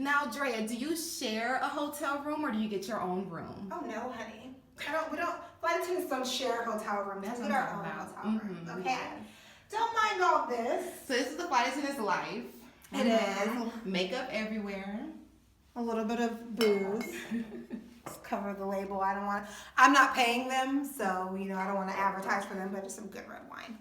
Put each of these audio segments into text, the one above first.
Now, Drea, do you share a hotel room or do you get your own room? Oh no, honey. We don't. Flight attendants don't share hotel rooms. That's We what get I'm our own talking hotel about. room. Mhm, Okay. yes. Don't mind all this. So this is the Flight Attendant's Life. It is. Makeup everywhere. A little bit of booze. Just cover the label. I'm not paying them, so I don't want to advertise for them, but just some good red wine.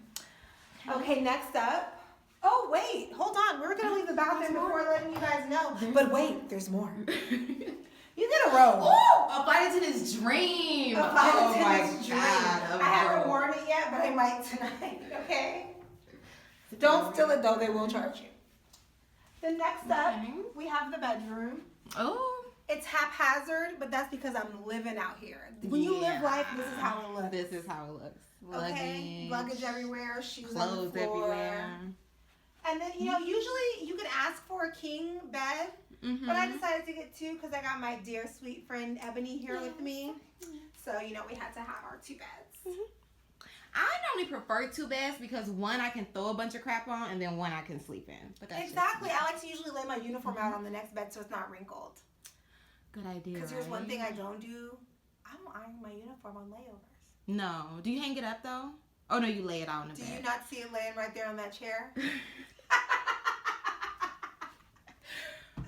Okay, next up. Oh wait, hold on. We're gonna leave the bathroom before letting you guys know. But wait, there's more. You get a robe. Oh, a flight attendant's dream. A flight Oh attendant's my dream. God. I haven't worn it yet, but I might tonight. Okay. Don't steal it though; they will charge you. The next up, we have the bedroom. Oh. It's haphazard, but that's because I'm living out here. When you live life, this is how it looks. This is how it looks. Okay, luggage everywhere, shoes clothes on the floor. everywhere. And then, usually you could ask for a king bed, but I decided to get two because I got my dear sweet friend Ebony here with me. So, we had to have our two beds. I normally prefer two beds because one I can throw a bunch of crap on and then one I can sleep in. But that's Exactly. I like to usually lay my uniform out on the next bed so it's not wrinkled. Good idea. Because here's one thing I don't do. I don't iron my uniform on layovers. No. Do you hang it up though? Oh no, you lay it out on the bed. Do you not see it laying right there on that chair?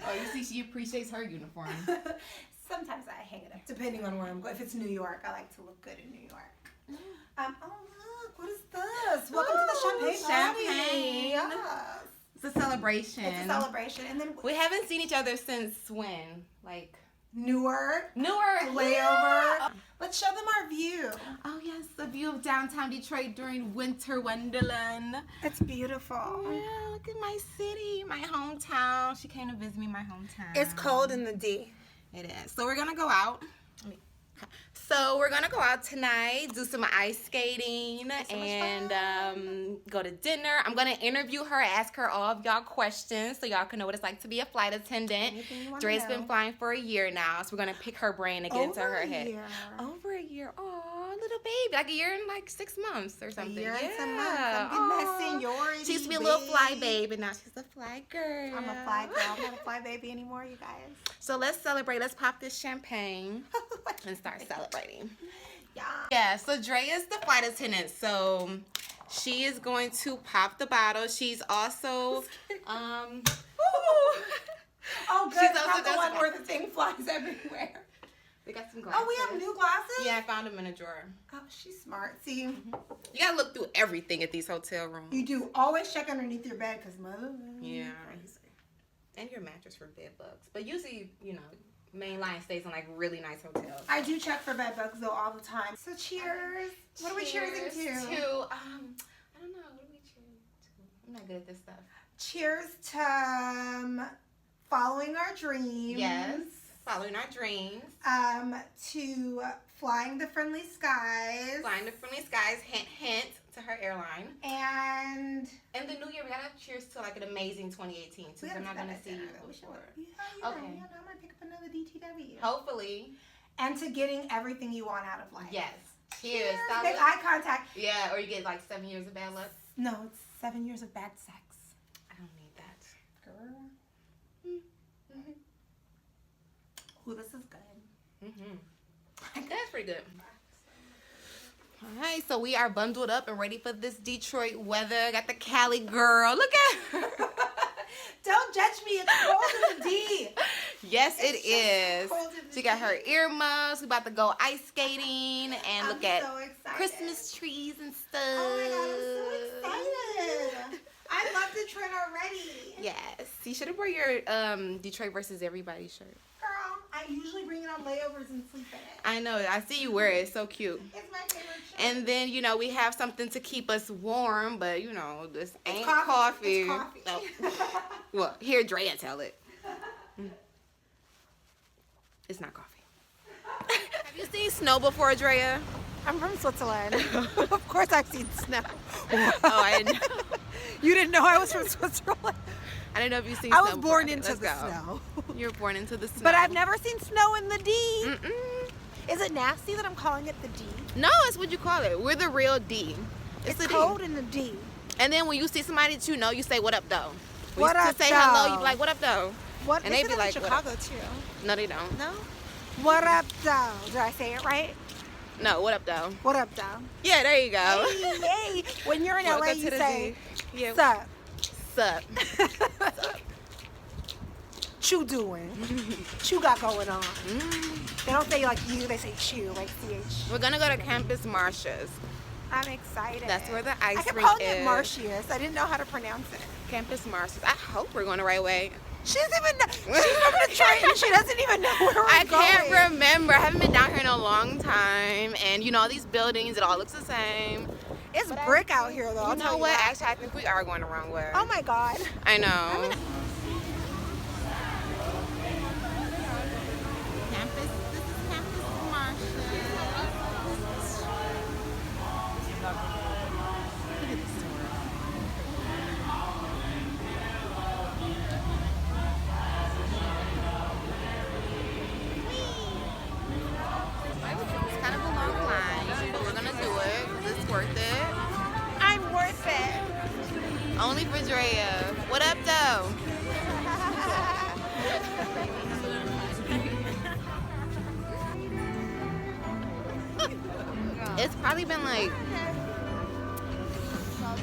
Oh, you see, she appreciates her uniform. Sometimes I hang it up, depending on where I'm going. If it's New York, I like to look good in New York. Oh look, what is this? Welcome to the champagne. Yes. It's a celebration. It's a celebration, and then we haven't seen each other since when? Like Newark. Layover. Yeah. Let's show them our view. Oh yes, the view of downtown Detroit during Winter Wonderland. It's beautiful. Yeah, look at my city, my hometown. She came to visit me in my hometown. It's cold in the D. It is. So we're gonna go out. So we're gonna go out tonight, do some ice skating, and go to dinner. I'm gonna interview her, ask her all of y'all questions so y'all can know what it's like to be a flight attendant. Dre's been flying for a year now, so we're gonna pick her brain to get into her head. Over a year. Aw, little baby. Like a year and like 6 months or something. A year and some months. I'm getting my seniority. She used to be a little fly babe, and now she's a fly girl. I'm a fly girl. I'm not a fly baby anymore, you guys. So let's celebrate. Let's pop this champagne and start celebrating. Yeah, so Drea is the flight attendant, so she is going to pop the bottle. She's also oh good, she's not also the one where the thing flies everywhere. We got some glasses. Oh, we have new glasses? Yeah, I found them in a drawer. Oh, she's smart. See, you gotta look through everything at these hotel rooms. You do. Always check underneath your bed, because yeah, and your mattress for bed bugs. But usually, mainline stays in like really nice hotels. I do check for bed bugs though all the time. So cheers. What are we cheersing to? I don't know. What are we cheering to? I'm not good at this stuff. Cheers to following our dreams. Yes, following our dreams. To flying the friendly skies. Flying the friendly skies. Hint, hint to her airline. And in the new year, we gotta cheers to like an amazing 2018 too. I'm not gonna see you before. Yeah, okay. I might pick up another DTW. Hopefully. And to getting everything you want out of life. Yes. Cheers. Make eye contact. Yeah, or you get like 7 years of bad luck. No, it's 7 years of bad sex. I don't need that. Girl. Ooh, this is good. That's pretty good. All right, so we are bundled up and ready for this Detroit weather. Got the Cali girl. Look at her. Don't judge me. It's cold in the D. Yes, it is. She got her earmuffs. We about to go ice skating and look at Christmas trees and stuff. Oh my God, I'm so excited. I love Detroit already. Yes. You should have wore your Detroit versus everybody shirt. Girl, I usually bring it on layovers and sleep in it. I know. I see you wear it. It's so cute. It's my favorite shirt. And then, we have something to keep us warm, but, this ain't coffee. coffee. It's coffee. Oh. Well, hear Drea tell it. It's not coffee. Have you seen snow before, Drea? I'm from Switzerland. Of course I've seen snow. Oh, I didn't know. You didn't know I was from Switzerland? I didn't know if you've seen I snow was born before. into the snow. You were born into the snow. But I've never seen snow in the D. Mm-mm. Is it nasty that I'm calling it the D? No, it's what you call it. We're the real D. It's the cold D. in the D. And then when you see somebody that you know, you say, what up, though? What up, to say though? hello, you be like, what up, though? What? And They they say be that in like, Chicago too. no, they don't. No. What up, though? Did I say it right? No, what up, though? What up, though? Yeah, there you go. Hey, hey. When you're in LA, Welcome you to the say, Z. Yeah. sup. Sup. Chew doing. Chew got going on. They don't say like you, they say chew, like CH. We're gonna go to Campus Martius. I'm excited. That's where the ice I kept rink calling is. it Martius. I didn't know how to pronounce it. Campus Martius. I hope we're going the right way. She doesn't even know. She's from Detroit and she doesn't even know where we're I going. can't remember. I haven't been down here in a long time. And you know, all these buildings, it all looks the same. It's brick out here though. You know what? Actually, I think we are going the wrong way. Oh my God. I know. Campus, this is Campus Martius. Look at this store. It's kind of a long line, but we're gonna do it 'cause it's worth it. I'm worth it. Only for Drea. What up, though? It's probably been like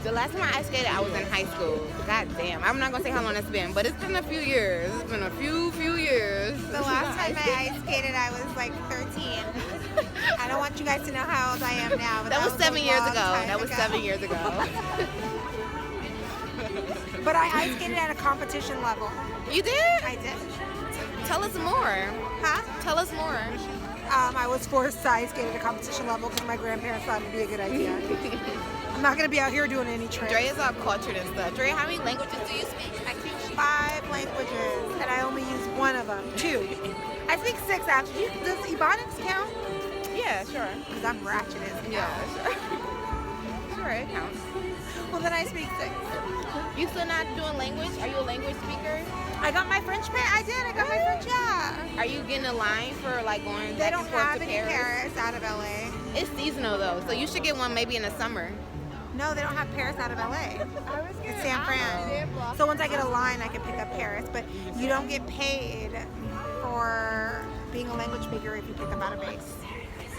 the last time I ice skated, I was in high school. God damn, I'm not gonna say how long it's been, but it's been a few years. It's been a few years. The last time I ice skated, I was like 13. I don't want you guys to know how old I am now. But that was 7 years ago. That was 7 years ago. But I ice skated at a competition level. You did? I did. Tell us more. Huh? Tell us more. I was forced to ice skate at a competition level because my grandparents thought it'd be a good idea. I'm not gonna be out here doing any tricks. Drea's all cultured and stuff. Drea, how many languages do you speak? I speak 5 languages, and I only use one of them. 2. I speak 6 actually. Does Ebonics count? Yeah, sure. Because I'm ratchet as hell. Yeah, sure. Sure, it counts. Well, then I speak 6. You still not doing language? Are you a language speaker? I got my French pay. I did. I got my French. Yeah. Are you getting a line for like going They back don't and forth have to any Paris? Paris out of LA. It's seasonal though, so you should get one maybe in the summer. No, they don't have Paris out of LA. It's San Fran. So once I get a line, I can pick up Paris. But you don't get paid for being a language speaker if you pick up out of base.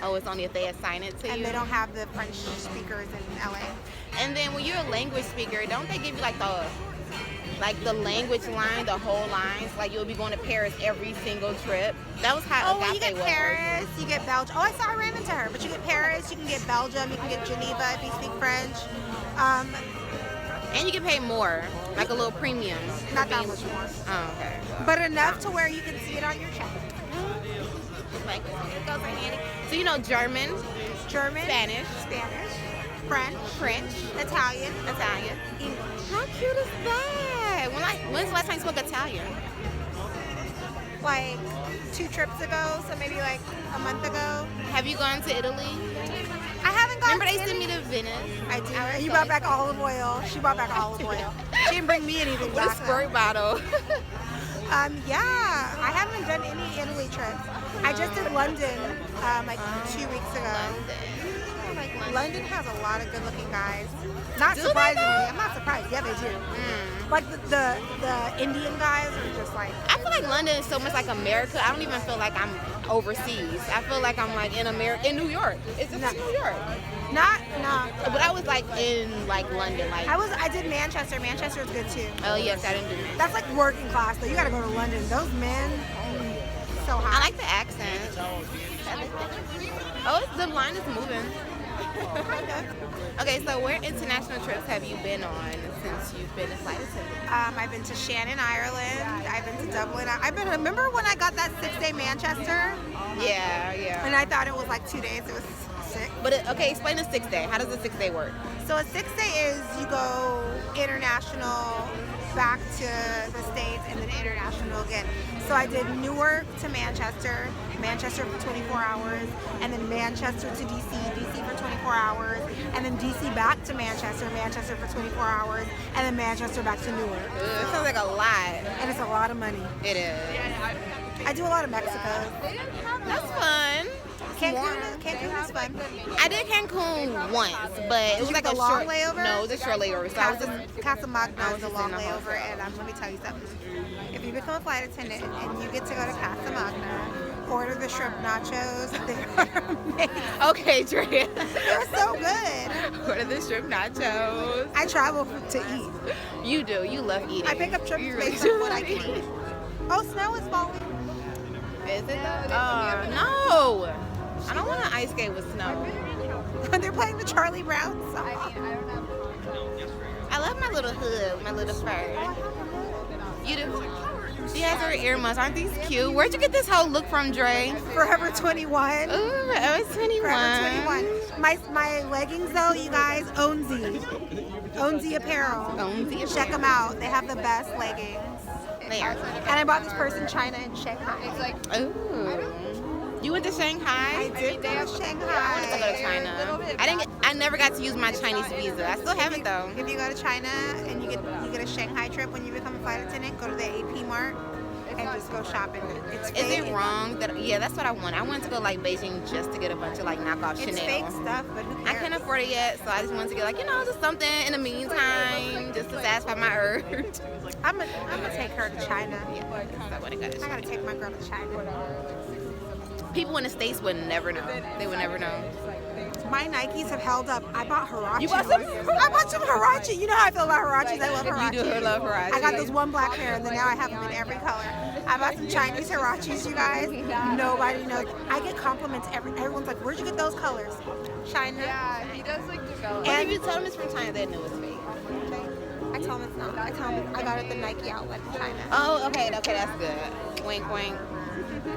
Oh, it's only if they assign it to you. And they don't have the French speakers in LA. And then when you're a language speaker, don't they give you like the language line, the whole lines? Like you'll be going to Paris every single trip. That was how Oh, well, you Agape get was. Paris, you get Belgium. Oh, I ran into her. But you get Paris, you can get Belgium, you can get Geneva if you speak French. And you can pay more, like a little premium. Not that much more. Oh, okay. But enough to where you can see it on your check. Like, it goes in handy. So you know German, German, Spanish, French, Italian, English. How cute is that? When's the last time you spoke Italian? Like 2 trips ago, so maybe like a month ago. Have you gone to Italy? I haven't gone Remember to they sent Italy. me to Venice? I do. was And you so brought back olive oil. She brought back olive oil. She didn't bring me anything With a back. squirt bottle. Yeah, I haven't done any Italy trips. I just did London like 2 weeks ago. I like London. London has a lot of good-looking guys. Not Do they surprisingly, though? I'm not surprised. Yeah, they do. Like the Indian guys are just like. I feel like London is so much like America. I don't even feel like I'm overseas. I feel like I'm like in America, in New York. It's just New York. Not. But I was like in like London, like. I did Manchester. Manchester is good too. Oh yes, I didn't do that. That's like working class though. You gotta go to London. Those men, so hot. I like the accent. Oh, the line is moving. Kind of. Okay, so where international trips have you been on since you've been a flight attendant? I've been to Shannon, Ireland. I've been to Dublin. Remember when I got that 6-day Manchester? Yeah. And I thought it was like 2 days. It was sick. But okay, explain the 6 day. How does the 6 day work? So a 6-day is you go international, back to the States, and then international again. So I did Newark to Manchester, Manchester for 24 hours, and then Manchester to DC, DC for 24 hours, and then DC back to Manchester, Manchester for 24 hours, and then Manchester back to Newark. It sounds like a lot. And it's a lot of money. It is. I do a lot of Mexico. That's fun. Cancun is fun. I did Cancun once, but it was like a a long short layover? No, it was a short layover. So I was just Casa Magna I is was a just long in the layover, hotel. and let me tell you something. If you become a flight attendant and you get to go to Casa Magna, order the shrimp nachos. They are amazing. Okay, Drea. They're so good. What are the shrimp nachos? I travel to eat. You do. You love eating. I pick up trips You based really on what do. I can eat. Oh, snow is falling. Is it though? No. I don't want to ice skate with snow. They're playing the Charlie Brown song. I love my little hood, my little fur. You do? She has her earmuffs. Aren't these cute? Where'd you get this whole look from, Dre? Forever 21. Ooh, I was 21. Forever 21. My leggings though, you guys, Onzi Apparel. Onzi Check them out. They have the best leggings. They are. And I bought this purse in China and Shanghai. It's like, Ooh. You went to Shanghai? I did go to Shanghai. I wanted to go to China. I never got to use my Chinese visa. I still have it though. If you go to China and you get a Shanghai trip when you become a flight attendant, go to the AP Mart and just go shopping. It's fake. Is it wrong that? Yeah, that's what I want. I wanted to go like Beijing just to get a bunch of like knockoff Chanel. It's fake stuff, but who cares? I can't afford it yet, so I just wanted to get like just something in the meantime, just to satisfy my urge. I'm gonna take her to China. Yeah, I want to go to I China. gotta take my girl to China. People in the States would never know. They would never know. My Nikes have held up. I bought Huarache. You bought some? I bought some Huarache. You know how I feel about Huaraches. I love Huarache. You do love Huarache. I got this one black pair, and then now I have them in every color. I bought some Chinese Huaraches, you guys. Nobody knows. I get compliments. Everyone's like, where'd you get those colors? China. Yeah, he does like develop. And if you tell them it's from China, they know it's fake. I tell them it's not. I tell them I got it at the Nike outlet in China. Oh, okay, that's good. Wink, wink.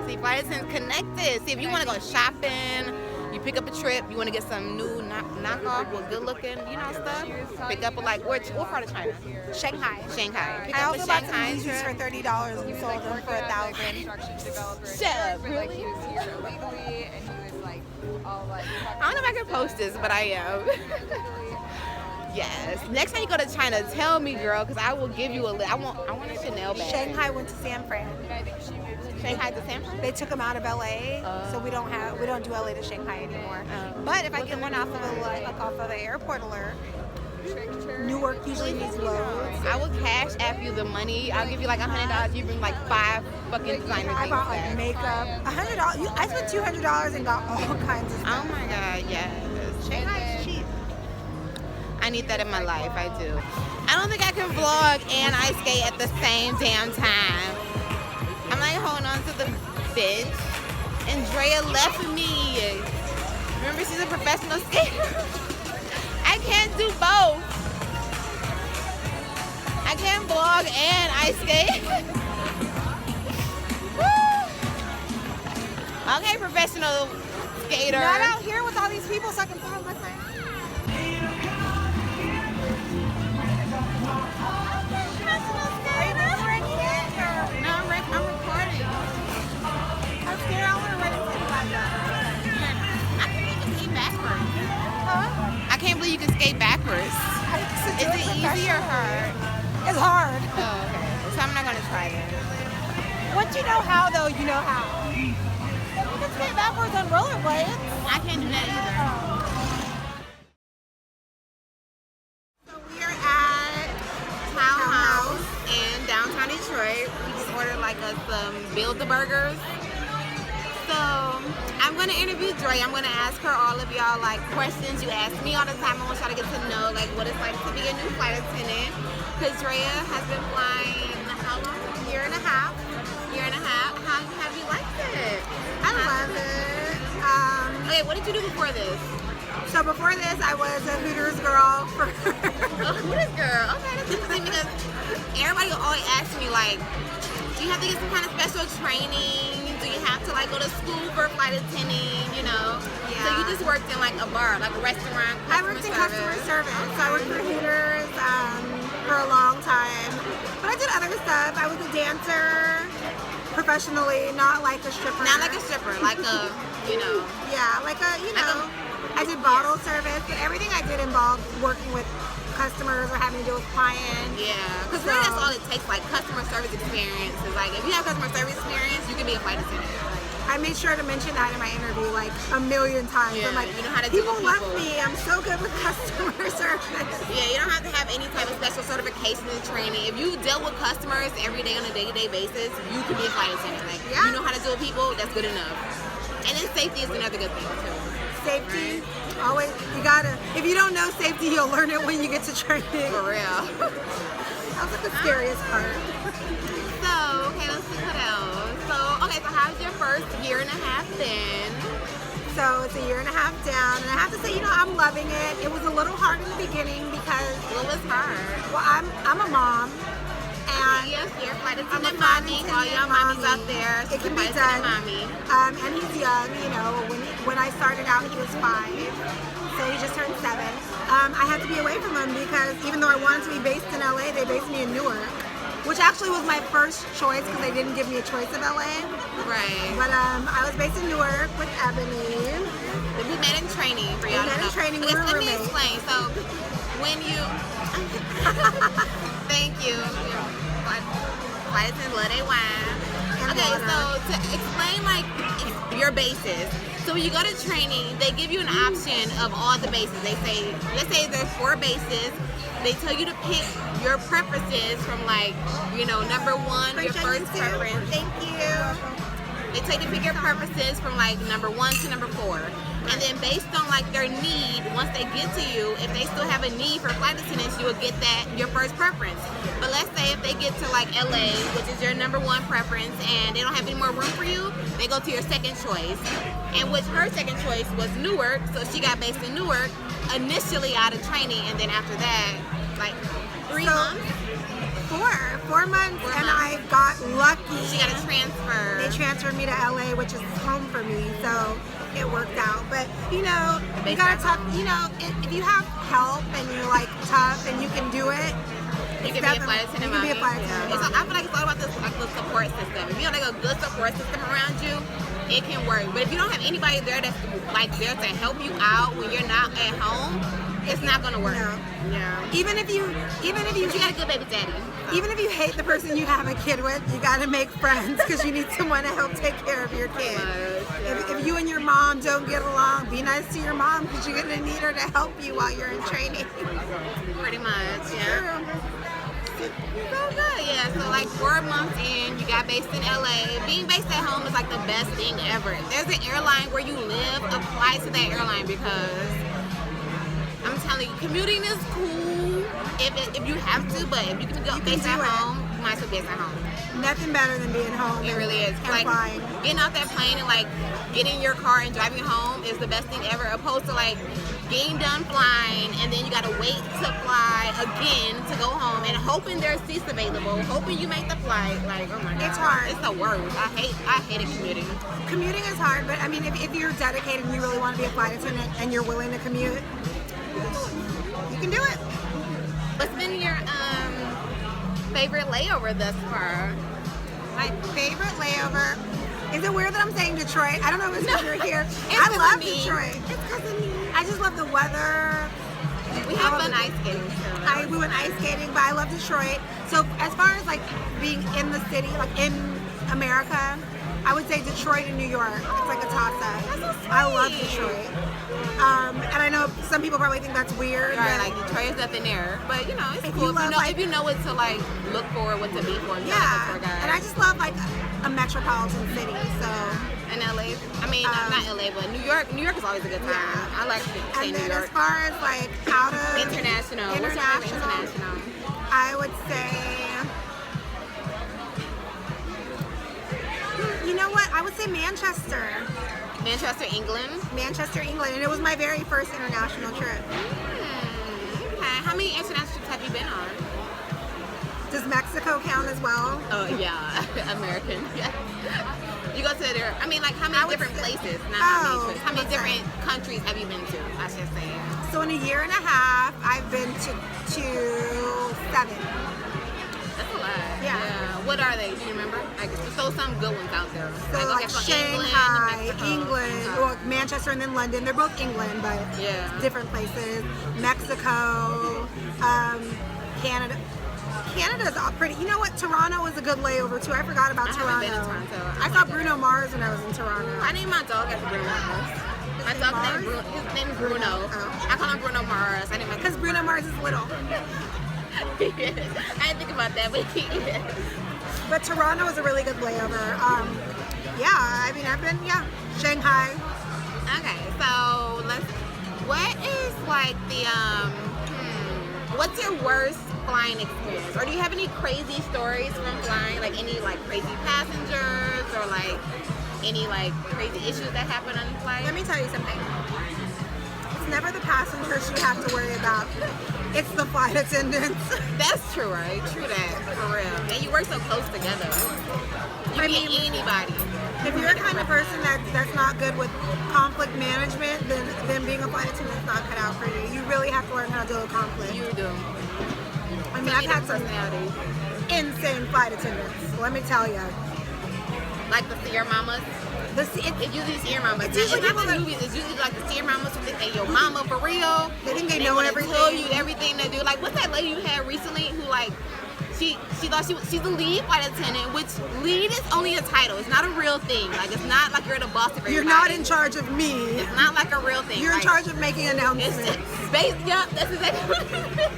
See, flight attendants connected. See, if you want to go shopping, you pick up a trip, you want to get some new knockoff or good looking, stuff. Pick up what part of China? Shanghai. Shanghai. Pick I up a also bought some Shanghai Yeezys for trip. $30 and sold them for $1,000. Shut up, Like he was here illegally and he was like all like. I don't know if I can post this, but I am. Yes. Next time you go to China, tell me, girl, because I will give you I want a Chanel bag. Shanghai went to San Fran. Shanghai to San Fran? They took them out of LA, so we don't do LA to Shanghai anymore. But if I get one off of the airport alert, Newark usually needs loads. I will cash app you the money. I'll give you like $100. You bring like 5 fucking designer things I bought like back. makeup. $100. I spent $200 and got all kinds of stuff. Oh my god, yes. Shanghai's cheap. I need that in my life. I do. I don't think I can vlog and ice skate at the same damn time. I'm like holding on to the bench, and Drea left me. Remember, she's a professional skater. I can't do both. I can't vlog and ice skate. Woo! Okay, professional skater. Not out here with all these people so I can vlog my friends. I can't believe you can skate backwards. Is it easy or hard? It's hard. Oh, okay. So I'm not gonna try that. Once you know how, though, you know how. You can skate backwards on rollerblades. I can't do that either. So we are at Townhouse in downtown Detroit. We just ordered some Build-A-Burgers. So I'm gonna interview Drea. I'm gonna ask her all of y'all questions you ask me all the time. I want y'all to get to know what it's like to be a new flight attendant. Because Drea has been flying how long? Year and a half. How have you liked it? I love it. Okay, what did you do before this? So before this, I was a Hooters girl for. A Hooters girl. Okay, that's interesting because everybody always asks me do you have to get some kind of special training? Do you have to go to school for flight attending? Yeah. So you just worked in a bar, a restaurant. I worked in customer service. So I worked for Hooters for a long time. But I did other stuff. I was a dancer professionally, not like a stripper. Not like a stripper, Yeah, I did bottle service, but everything I did involved working with customers or having to do with clients. Yeah, because really that's all it takes, customer service experience. Is if you have customer service experience, you can be a flight attendant. I made sure to mention that in my interview like a million times. Yeah, I'm like, you know how to deal people with love people. me. I'm so good with customer service. Yeah, you don't have to have any type of special certification and training. If you deal with customers every day on a day-to-day basis, you can be a flight attendant. Like, Yeah. you know how to deal with people, that's good enough. And then safety is another good thing, too. Safety, always, you gotta, if you don't know safety, you'll learn it when you get to training. For real. That was like the scariest part. So, okay, let's see what else. So, okay, so how's your first year and a half been? So it's a year and a half down, and I have to say, you know, I'm loving it. It was a little hard in the beginning because, What was hard? well, I'm a mom, and Yes, you're flight I'm a attendant flight mommy. All attendant y'all mommies out mommy. there. It can be flight attendant done. Mommy. And he's young, you know. When I started out, he was 5, so he just turned 7. I had to be away from him because even though I wanted to be based in LA, they based me in Newark, which actually was my first choice because they didn't give me a choice of LA. Right. But I was based in Newark with Ebony. We met in training for y'all to met in know. training, we Okay, were so let me roommates. explain. So, when you... Thank you. Flight attendant love they wine. And Okay, water. so to explain like your bases. So when you go to training, they give you an option of all the bases. They say, let's say there's 4 bases. They tell you to pick your preferences from like, you know, number 1, your first preference. Thank you. They tell you to pick your preferences from like number 1 to number 4. And then based on like their need, once they get to you, if they still have a need for flight attendants, you will get that your first preference. But let's say if they get to like LA, which is your number 1 preference, and they don't have any more room for you, they go to your second choice. And which her second choice was Newark, so she got based in Newark initially out of training, and then after that, like 3 months, 4 months, and I got lucky. she got a transfer. They transferred me to LA, which is home for me, so it worked out. But you know, you Based gotta back talk. You know, if you have help and you're like tough and you can do it, You can be a flight attendant. You can be a flight mommy. attendant. It's, I feel like it's all about this, like the support system. If you have like a good support system around you, it can work. But if you don't have anybody there that's like there to help you out when you're not at home, it's not gonna work. No. Yeah. Even if you But you got a good baby daddy. even if you hate the person you have a kid with, you gotta make friends because you need someone to help take care of your kid. If you and your mom don't get along, be nice to your mom because you're gonna need her to help you while you're in training. Pretty much, yeah. So good, yeah. So like 4 months in, you got based in LA. Being based at home is like the best thing ever. If there's an airline where you live, apply to that airline because I'm telling you, commuting is cool if you have to, but if you can go based at home, you might as well base at home. Nothing better than being home. It really is. And Like flying. getting out that plane and like getting in your car and driving home is the best thing ever, opposed to like getting done flying and then you gotta wait to fly again to go home and hoping there's seats available, hoping you make the flight. Like, oh my god, It's hard. It's the worst. I hated commuting. Commuting is hard, but I mean, if you're dedicated and you really want to be a flight attendant and you're willing to commute, you can do it. What's been your favorite layover thus far? My favorite layover. Is it weird that I'm saying Detroit? I don't know if it's because you're here. It's I 'cause love of me. Detroit. It's because of me. I just love the weather. We have fun ice skating too. We went ice skating, but I love Detroit. So as far as like being in the city, like in America, I would say Detroit and New York. It's like a toss-up. That's so I love sweet. Detroit. And I know some people probably think that's weird. Right, but like Detroit is nothing there, but you know it's If cool you love, if you know what to like look for, what to be for. You yeah, gotta look for guys. and I just love like a metropolitan city. So In LA, I mean not LA, but New York. New York is always a good time. Yeah. I like to say and New then York. as far as like out of International. What's your favorite international, international? I would say, you know what? I would say Manchester. Manchester, England. Manchester, England, and it was my very first international trip. Okay. How many international trips have you been on? Does Mexico count as well? Oh yeah, American. Yeah. You go to there. I mean, like how I many would different say- places? Not how many Oh, trips. How many okay. different countries have you been to? I should say. So in a year and a half, I've been to 7. That's a lot. Yeah. What are they? Do you remember? I guess throw some good ones out there. So like okay, so Shanghai, Mexico. England, well, Manchester, and then London. They're both England, but Yeah. different places. Mexico, Canada. Canada's all pretty. You know what? Toronto is a good layover too. I forgot about I Toronto. haven't been to Toronto. I saw Bruno Mars when I was in Toronto. I named my dog after Bruno Mars. My dog's name his name is Bruno. Oh. I call him Bruno Mars. I named my Because Bruno Mars is little. I didn't think about that, but he is. But Toronto is a really good layover. Yeah, I mean, I've been, Shanghai. Okay, so what is like the, what's your worst flying experience? Or do you have any crazy stories from flying? Like any like crazy passengers or like any like crazy issues that happen on the flight? Let me tell you something. It's never the passengers you have to worry about. It's the flight attendants. That's true, right? True that, for real. And you work so close together. You can get anybody. If you're a kind of person that's not good with conflict management, then being a flight attendant is not cut out for you. You really have to learn how to deal with conflict. You do. I mean, I've had some insane flight attendants. Let me tell you. Like the Sierra Mamas. It's usually Sierra Mamas. It's usually not the movies. It's usually like the Sierra Mamas who think they your mama for real. They think they know everything. Tell you everything they do. Like what's that lady you had recently who like she thought she's a lead flight attendant, which lead is only a title. It's not a real thing. Like it's not like you're the boss of everybody. You're not in charge of me. It's not like a real thing. You're in charge of making announcements. Yup, that's exactly what it is.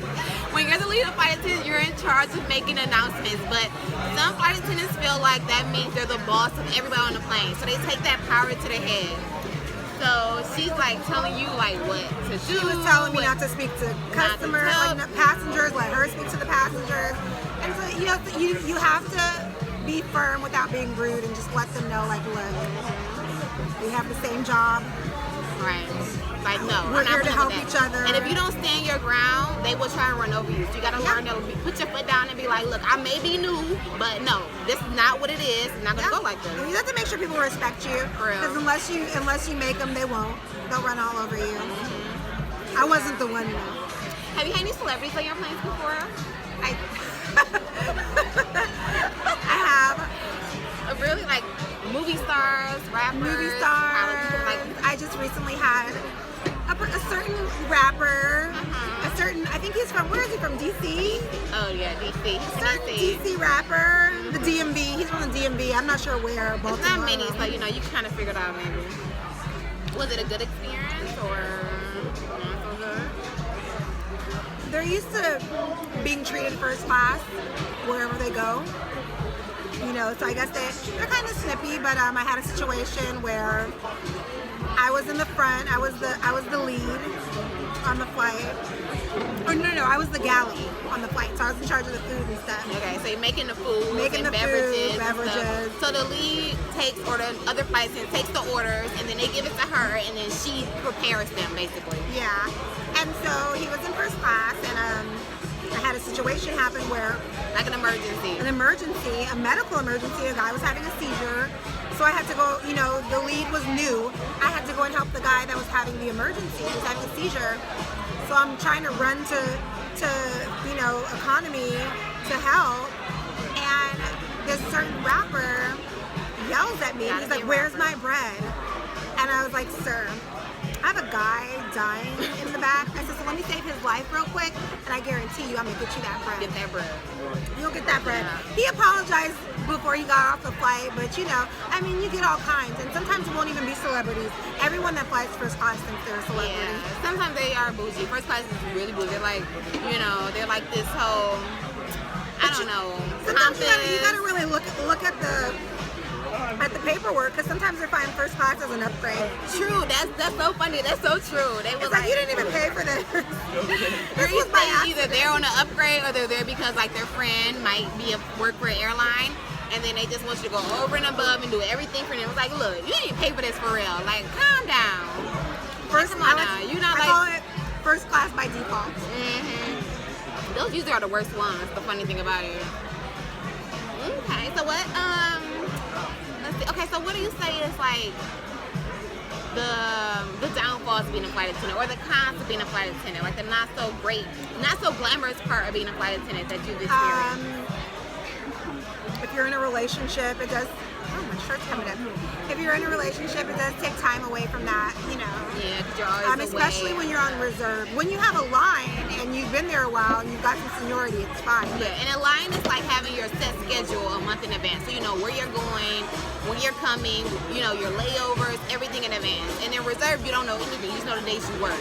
When you're the lead of flight attendant, you're in charge of making announcements. But some flight attendants feel like that means they're the boss of everybody on the plane. So they take that power to their head. So she's like telling you like what to do. She was telling me not to speak to customers, like passengers, let her speak to the passengers. And so you have to be firm without being rude and just let them know like, look, we have the same job. Right. Like no, we're here to help each other. And if you don't stand your ground, they will try and run over you. So you gotta learn to put your foot down and be like, look, I may be new, but no, this is not what it is. It's not gonna go like this. And you have to make sure people respect you. Because unless you make them, they won't. They'll run all over you. I wasn't the one though. Have you had any celebrities on your planes before? I have. Really, like movie stars, rappers. Movie stars. Like I just recently had a certain rapper, I think he's from, where is he from, DC? Oh yeah, DC. Certain DC rapper, the DMV, he's from the DMV, I'm not sure where, Baltimore. It's not many, so you know, you can kind of figure it out maybe. Was it a good experience or not so good? They're used to being treated first class wherever they go. You know, so I guess they're kind of snippy, but I had a situation where I was in the front. I was the lead on the flight. Or no, I was the galley on the flight. So I was in charge of the food and stuff. Okay, so you're making the food, making and the beverages. beverages. So the lead takes, or the other flight attendant takes the orders, and then they give it to her, and then she prepares them basically. Yeah. And so he was in first class, and I had a situation happen where, like an emergency, a medical emergency. A guy was having a seizure, so I had to go. You know, the lead was new. I had to go and help the guy that was having the emergency. He was having a seizure, so I'm trying to run to you know, economy to help, and this certain rapper yells at me. He's like, "Where's my bread?" And I was like, "Sir, I have a guy dying in the back." I said, "So let me save his life real quick, and I guarantee you I'm gonna get you that bread." Get that bread. You'll get that bread. Yeah. He apologized before he got off the flight, but you know, I mean, you get all kinds, and sometimes it won't even be celebrities. Everyone that flies first class thinks they're a celebrity. Yeah, sometimes they are bougie. First class is really bougie. They're like, you know, they're like this whole, I don't know. Sometimes you gotta really look at the paperwork, because sometimes they're flying first class as an upgrade. True, that's so funny. That's so true. They It's like you didn't even pay for this. This was my either they're on an upgrade or they're there because like their friend might be work for an airline, and then they just want you to go over and above and do everything for them. It's like, look, you didn't pay for this for real. Like, calm down. First, come on now. You're not I like. call it first class by default. Those usually are the worst ones. The funny thing about it. Okay, so what? Let's see. Okay, so what do you say is like the downfalls of being a flight attendant, or the cons of being a flight attendant, like the not so great, not so glamorous part of being a flight attendant that you've experienced? If you're in a relationship, it does. Oh my shirt's coming up. If you're in a relationship, it does take time away from that, you know. Yeah, 'cause you're always Especially away. when you're on reserve. When you have a line and you've been there a while and you've got some seniority, it's fine. Yeah, and a line is like having your set schedule a month in advance. So you know where you're going, when you're coming, you know, your layovers, everything in advance. And in reserve, you don't know anything. You just know the days you work.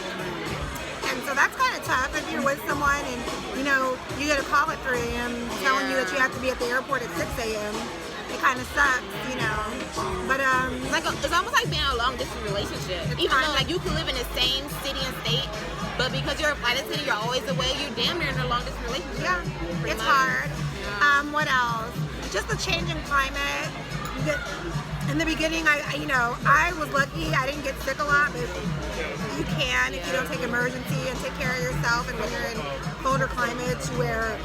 And so that's kind of tough if you're with someone and, you know, you get a call at 3 a.m. telling you that you have to be at the airport at 6 a.m. It kind of sucks, you know. But, It's almost like being in a long distance relationship. Even though like you can live in the same city and state, but because you're a flight attendant, you're always away. You're damn near in a long distance relationship. yeah, Pretty it's much. hard. Yeah. What else? Just the change in climate. In the beginning, I was lucky. I didn't get sick a lot, but you can if you don't take emergency and take care of yourself. And when you're in colder climates, you wear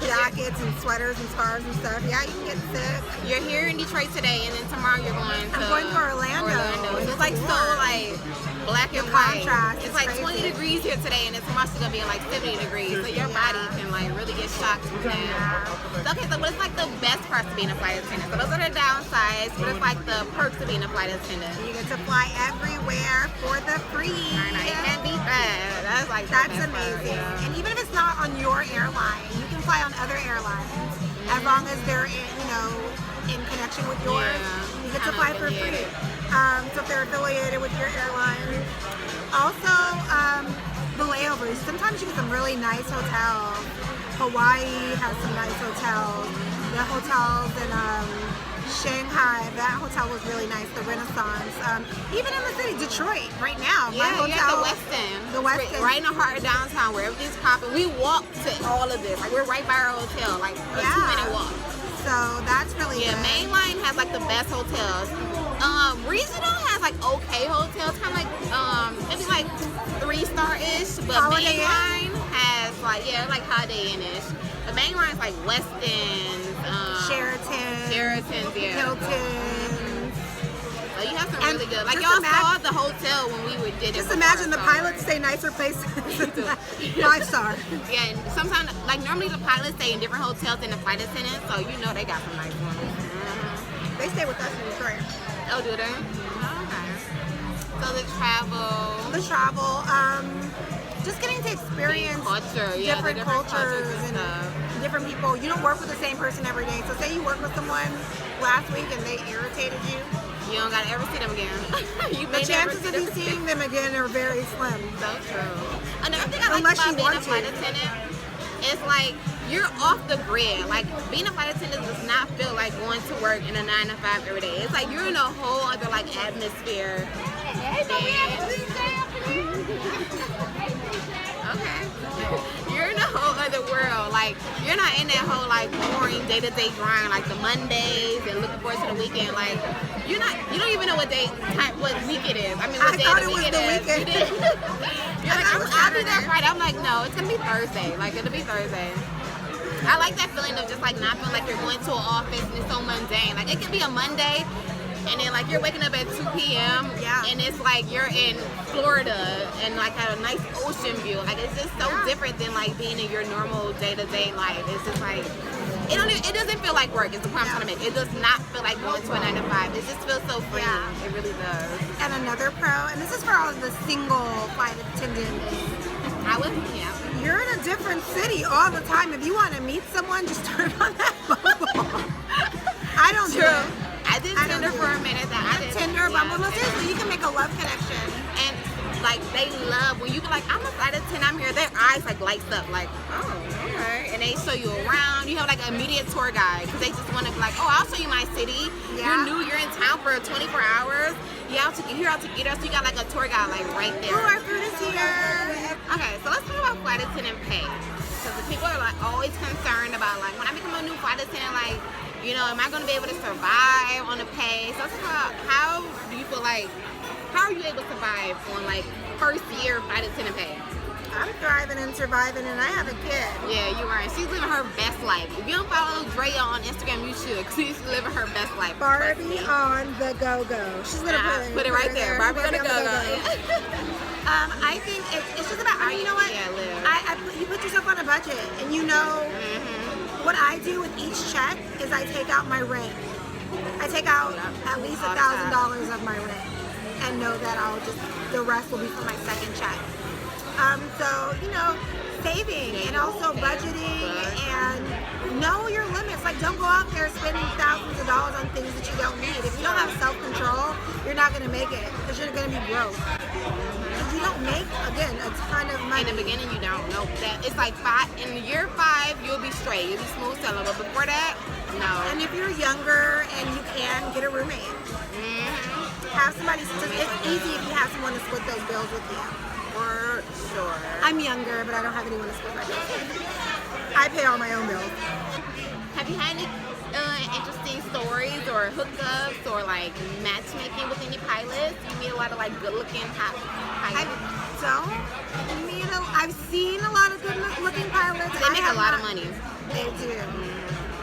jackets and sweaters and scarves and stuff. Yeah, you can get sick. You're here in Detroit today, and then tomorrow you're going to I'm going to Orlando. So It's it's like so warm. like black and The white. contrast It's is like crazy. 20 degrees here today, and it's tomorrow's gonna be like 70 degrees. So your body can like really get shocked from that. So, okay, so what is like the best parts of being a flight attendant? So those are the downsides. What is like the perks of being a flight attendant? You get to fly everywhere for the free. It can't be bad. That's like the That's best part, amazing. yeah. And even if it's not on your airline, you can fly on other airlines as long as they're in connection with yours. Yeah, You get to kinda fly for free. affiliated. So if they're affiliated with your airline. Also, the layovers. Sometimes you get some really nice hotels. Hawaii has some nice hotels. The hotels in Shanghai, that hotel was really nice. The Renaissance. Even in the city, Detroit, right now. My Yeah, hotel, you're at the West End. The West End. Right in the heart of downtown where everything's popping. We walk to all of this. Like we're right by our hotel, like a 2-minute walk. So that's really Yeah, good. mainline has like the best hotels. Regional has like okay hotels, kind of like maybe like 3-star-ish, but Holiday Inn? mainline has like like Holiday Inn-ish. The mainline's like West End, Sheraton's, yeah. Hilton. So you have some And really good. Like just y'all imagine- saw the hotel when we did it. Just before, imagine the so- pilots stay nicer places than that. 5-star. Yeah, and sometimes, like normally the pilots stay in different hotels than the flight attendants, so you know they got some nice ones. They stay with us in Detroit. Oh, do they? Oh, okay. So the travel, Just getting to experience culture, yeah, the different different cultures cultures and and stuff. different people. You don't work with the same person every day. So say you work with someone last week and they irritated you. You don't gotta ever see them again. You The may never chances see of them you seeing them again are very slim. So true. Another thing I like Unless about you being a want flight to. attendant is like you're off the grid. Like being a flight attendant does not feel like going to work in a 9 to 5 every day. It's like you're in a whole other like atmosphere. Okay. You're in a whole other world. Like you're not in that whole like boring day-to-day grind like the Mondays and looking forward to the weekend. Like you don't even know what week it is. I mean, what I day thought of it the was week the it is. weekend. You did. You're like, thought it was I'll be there Saturday. Friday. I'm like, no, it's gonna be Thursday. Like it'll be Thursday. I like that feeling of just like not feeling like you're going to an office and it's so mundane. Like it can be a Monday and then like you're waking up at 2 p.m. Yeah. and it's like you're in Florida and like have a nice ocean view. Like it's just so different than like being in your normal day-to-day life. It's just like it doesn't feel like work is the point I'm trying to make. It does not feel like going to a 9 to 5. It just feels so free. Yeah. It really does. And another pro, and this is for all of the single flight attendants. You're in a different city all the time. If you want to meet someone, just turn on that bubble. I don't do it. I did I don't Tinder do for it. a minute. I did Tinder, Bumble, no, seriously, you can make a love connection. And like they love when you be like, I'm a flight attendant, I'm here. Their eyes like lights up, like, oh, okay. And they show you around. You have like an immediate tour guide because they just want to be like, oh, I'll show you my city. Yeah. You're new. You're in town for 24 hours. You're out to get us. You got like a tour guide like right there. Ooh, our food is here. Okay, so let's talk about flight attendant pay. Because the people are like always concerned about like when I become a new flight attendant, like, you know, am I going to be able to survive on the pay? So let's talk about how do you feel like, how are you able to survive on like first year flight attendant pay? I'm thriving and surviving, and I have a kid. Yeah, you are. She's living her best life. If you don't follow Drea on Instagram, you should, because she's living her best life. Barbie on the go-go. She's gonna Put it right there. Barbie on the go-go. I think it's just about, you know what? Yeah, live. You put yourself on a budget, and you know what I do with each check is I take out my rent. I take out at least $1,000 of my rent and know that the rest will be for my second check. So, you know, saving and also budgeting and know your limits. Like, don't go out there spending thousands of dollars on things that you don't need. If you don't have self-control, you're not going to make it because you're going to be broke. Because you don't make, again, a ton of money. In the beginning, you don't know that. It's like in year 5, you'll be straight. You'll be smooth sailing. But before that, no. And if you're younger and you can, get a roommate. Have somebody, it's easy if you have someone to split those bills with you. For sure. I'm younger, but I don't have anyone to split my bills with. I pay all my own bills. Have you had any interesting stories or hookups or like matchmaking with any pilots? You meet a lot of like good-looking pilots. I've seen a lot of good-looking pilots. They make a lot of money. They do.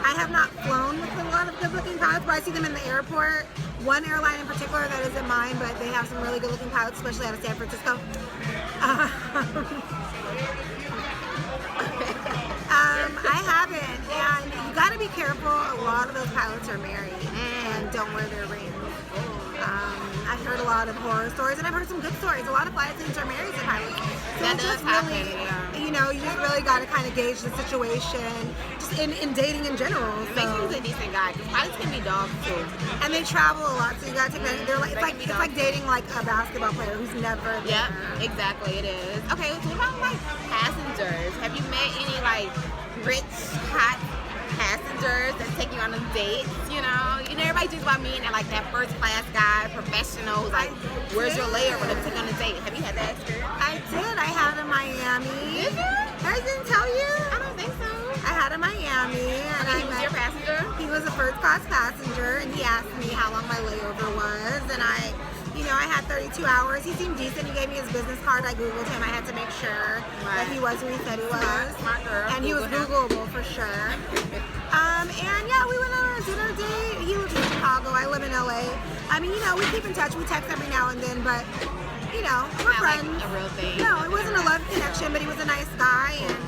I have not flown with a lot of good-looking pilots, but I see them in the airport. One airline in particular that isn't mine, but they have some really good-looking pilots, especially out of San Francisco. I haven't, and you got to be careful. A lot of those pilots are married and don't wear their rings. I've heard a lot of horror stories, and I've heard some good stories. A lot of flight attendants are married to pilots. So that does happen, you know, you just really got to kind of gauge the situation, just in dating in general. So. Make sure he's a decent guy, because pilots can be dogs too. And they travel a lot, so you got to take that. They're like, it's like dating like a basketball player who's never there. Yep, exactly, it is. Okay, so what about like passengers? Have you met any like rich, hot passengers that take you on a date? You know, everybody thinks about me and like that first class guy, professional, who's like, where's your layover to take on a date? Have you had that experience? I did. I had in Miami. Did you? I didn't tell you. I don't think so. I had in Miami, and he was your passenger? He was a first class passenger, and he asked me how long my layover was, and I had 32 hours. He seemed decent. He gave me his business card. I Googled him. I had to make sure that he was who he said he was. Smart girl. And he was Googleable for sure. And yeah, we went on a dinner date. He lives in Chicago. I live in LA. I mean, we keep in touch. We text every now and then, but we're friends. Like a real thing. No, it wasn't a love connection, but he was a nice guy. And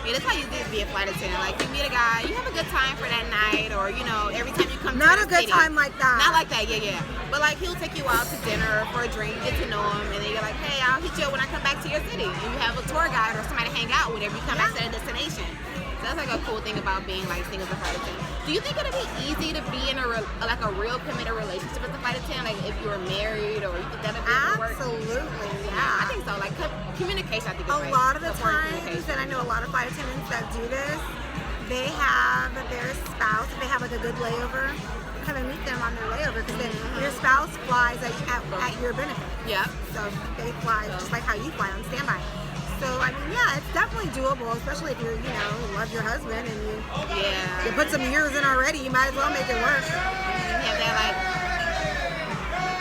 yeah, that's how you did be a flight attendant. Like, you meet a guy, you have a good time for that night, or every time you come not to a good city. time like that. Not like that, yeah. But like, he'll take you out to dinner for a drink, get to know him, and then you're like, hey, I'll hit you up when I come back to your city. And you have a tour guide or somebody to hang out whenever you come back to the destination. So that's like a cool thing about being like single as a flight attendant. Do you think it'd be easy to be in a real committed relationship with a flight attendant? Like if you were married, or you think that'd be work? Absolutely, yeah. I think so. Like communication, I think is a lot of the times, and I know a lot of flight attendants that do this, they have their spouse, if they have like a good layover, come and meet them on their layover, because then your spouse flies at your benefit. Yep. So they fly just like how you fly on standby. So I mean, yeah, it's definitely doable, especially if you're, love your husband and you put some years in already. You might as well make it work. You have that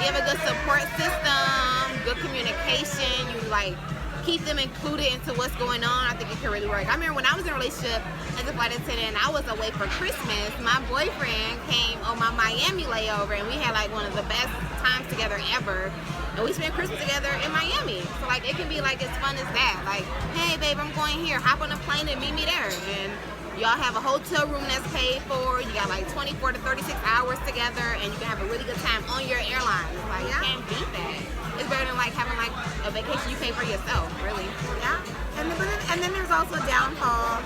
you have a good support system, good communication. You like keep them included into what's going on. I think it can really work. I remember when I was in a relationship as a flight attendant, I was away for Christmas. My boyfriend came on my Miami layover, and we had like one of the best times together ever. And we spent Christmas together in Miami. So like it can be like as fun as that. Like, hey babe, I'm going here. Hop on a plane and meet me there. And y'all have a hotel room that's paid for. You got like 24 to 36 hours together, and you can have a really good time on your airline. It's like, you can't beat that. It's better than like having like a vacation you pay for yourself, really. Yeah. And then there's also a downfall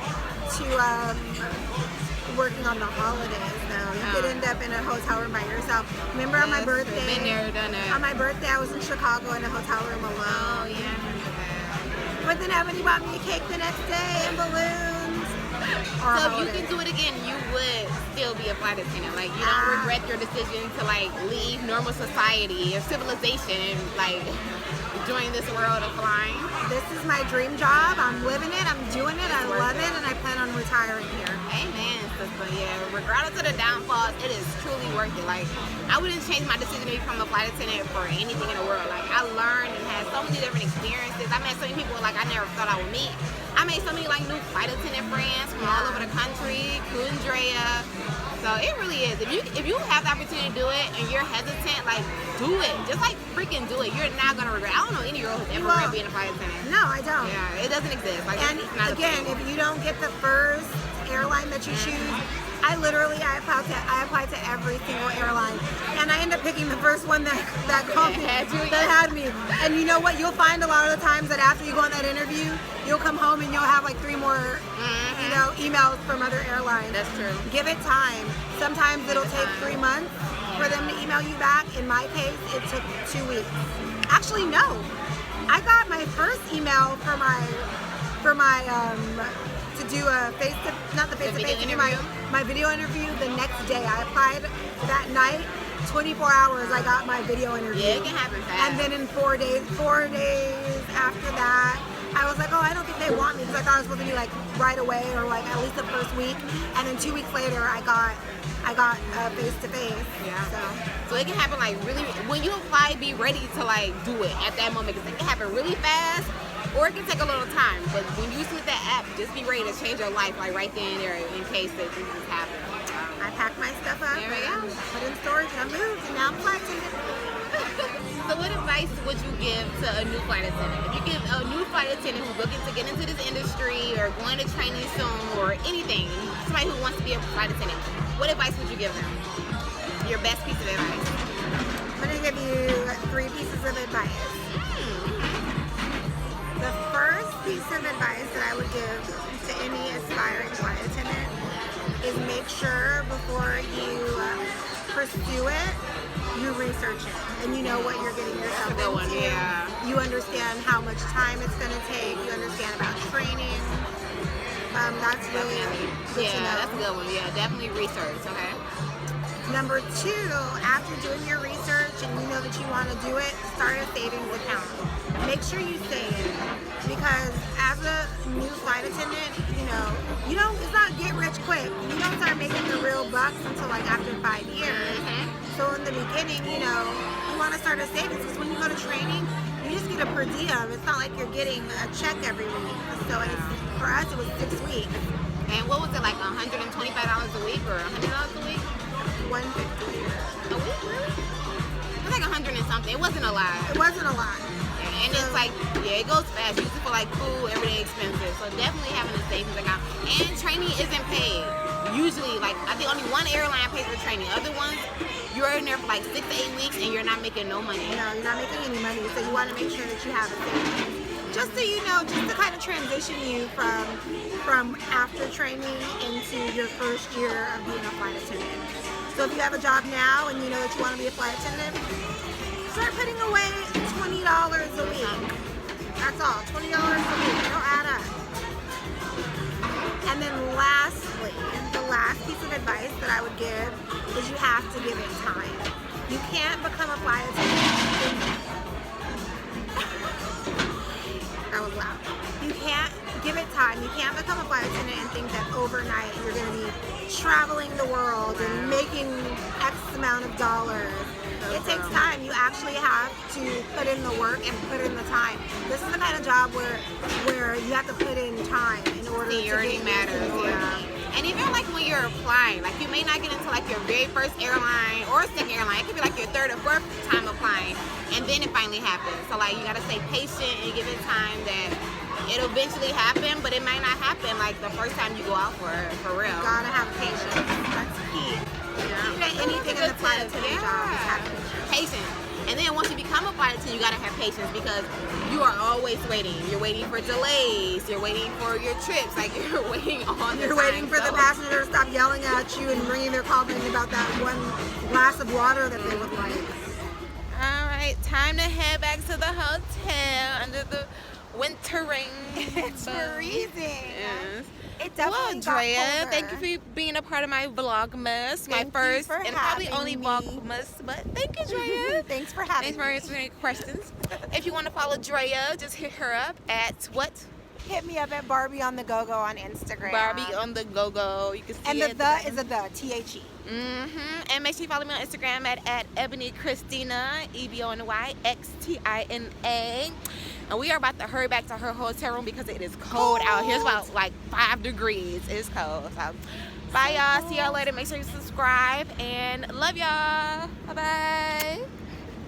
to working on the holidays though. You could end up in a hotel room by yourself. Remember on my birthday? Been there, done it. On my birthday, I was in Chicago in a hotel room alone. Oh yeah, I remember that. But then Ebony bought me a cake the next day and balloons. So if you can do it again, you would still be a flight attendant. Like you don't regret your decision to like leave normal society or civilization, like join this world of flying. This is my dream job. I'm living it. I'm doing it. I love it, and I plan on retiring here. Amen, sister. Yeah, regardless of the downfalls, it is truly worth it. Like I wouldn't change my decision to become a flight attendant for anything in the world. Like I learned and had so many different experiences. I met so many people like I never thought I would meet. I made so many like new flight attendant friends from all over the country, including Drea. So it really is. If you have the opportunity to do it and you're hesitant, like do it. Just like freaking do it. You're not gonna regret. I don't know any girl who's ever regret being a flight attendant. No, I don't. Yeah, it doesn't exist. Like and it's not again, if you don't get the first airline that you choose, I applied to every single airline, and I ended up picking the first one that had me. And you know what? You'll find a lot of the times that after you go on that interview, you'll come home and you'll have like 3 more, you know, emails from other airlines. That's true. Give it time. Sometimes it'll take 3 months for them to email you back. In my case, it took 2 weeks. Actually, no. I got my first email for my to do a my video interview the next day. I applied that night. 24 hours, I got my video interview. Yeah, it can happen fast. And then in 4 days after that, I was like, oh, I don't think they want me, because I thought it was supposed to be like right away or like at least the first week. And then 2 weeks later, I got face to face. Yeah. So it can happen like really, when you apply, be ready to like do it at that moment, because it can happen really fast, or it can take a little time. But when you use that app, just be ready to change your life like right then and there in case that things just happen. I packed my stuff up, there we go. Put in storage, and I moved, and now I'm flight attendant. So what advice would you give to a new flight attendant? If you give a new flight attendant who's looking to get into this industry or going to training soon or anything, somebody who wants to be a flight attendant, what advice would you give them? Your best piece of advice. I'm going to give you 3 pieces of advice. The first piece of advice that I would give to any aspiring flight attendant is make sure before you pursue it, you research it and you know what you're getting yourself into. Yeah. You understand how much time it's going to take. You understand about training. That's really good to know. That's a good one. Yeah, definitely research. Okay. Number 2, after doing your research and you know that you want to do it, start a savings account. Make sure you save, because as a new flight attendant, you don't, it's not get rich quick. You don't start making the real bucks until like after 5 years. So in the beginning, you want to start a savings, because when you go to training, you just get a per diem. It's not like you're getting a check every week. So for us, it was 6 weeks. And what was it, like $125 a week or $100 a week? $150 a week, really? It was like 100 and something. It wasn't a lot. It wasn't a lot. And it's like, yeah, it goes fast. Usually for like food, everyday expenses. So definitely having a savings account. And training isn't paid. Usually, like, I think only one airline pays for training. Other ones, you're in there for like 6 to 8 weeks and you're not making no money. No, you're not making any money. So you want to make sure that you have a savings. Just so you know, just to kind of transition you from after training into your first year of being a flight attendant. So if you have a job now and you know that you want to be a flight attendant, start putting away $20 a week. That's all, $20 a week. It'll add up. And then lastly, the last piece of advice that I would give is you have to give it time. You can't become a flight attendant. That was loud. You can't give it time. You can't become a flight attendant and think that overnight you're going to be traveling the world and making X amount of dollars. It takes time. You actually have to put in the work and put in the time. This is the kind of job where you have to put in time in order to get matters. Yeah. And even like when you're applying, like you may not get into like your very first airline or second airline. It could be like your 3rd or 4th time applying, and then it finally happens. So like you gotta stay patient and give it time that it'll eventually happen, but it might not happen like the first time you go out for real. You gotta have patience. That's key. Yeah. Anything in the flight attendant job is having patience. And then once you become a flight attendant, you gotta have patience, because you are always waiting. You're waiting for delays. You're waiting for your trips. Like you're waiting on. You're waiting for the passenger to stop yelling at you and bringing their comment about that one glass of water that they would like. All right, time to head back to the hotel under the wintering. It's freezing. Yes. It definitely got Drea, colder. thank you for being a part of my Vlogmas, my first and probably only Vlogmas, but thank you, Drea. Thanks for having me. Thanks for answering questions. If you want to follow Drea, just hit her up at what? Hit me up at Barbie on the Go-Go on Instagram. Barbie on the Go-Go. You can see and it. And is a the, T-H-E. And make sure you follow me on Instagram at Ebony Christina, EBONYXTINA. And we are about to hurry back to her hotel room because it is cold out here. It's about like 5 degrees. It's cold. So bye y'all. See y'all later. Make sure you subscribe and love y'all. Bye bye.